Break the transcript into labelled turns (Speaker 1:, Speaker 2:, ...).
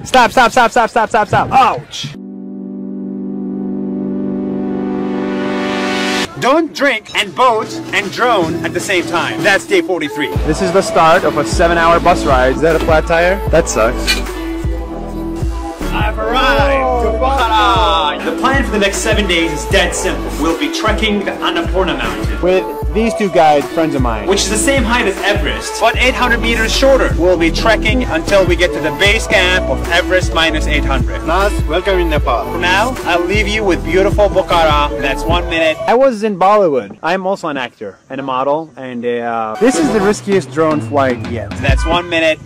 Speaker 1: Stop, stop, stop, stop, stop, stop, stop. Ouch!
Speaker 2: Don't drink and boat and drone at the same time. That's day 43.
Speaker 1: This is the start of a 7-hour bus ride.
Speaker 3: Is that a flat tire? That sucks.
Speaker 2: I've arrived! Ta-da! The plan for the next 7 days is dead simple. We'll be trekking the Annapurna Mountain,
Speaker 1: With these two guides, friends of mine.
Speaker 2: which is the same height as Everest, but 800 meters shorter. We'll be trekking until we get to the base camp of Everest minus 800.
Speaker 3: Naz, welcome in Nepal.
Speaker 2: For now, I'll leave you with beautiful Pokhara. That's 1 minute.
Speaker 1: I was in Bollywood. I'm also an actor and a model, and this is the riskiest drone flight yet.
Speaker 2: That's 1 minute.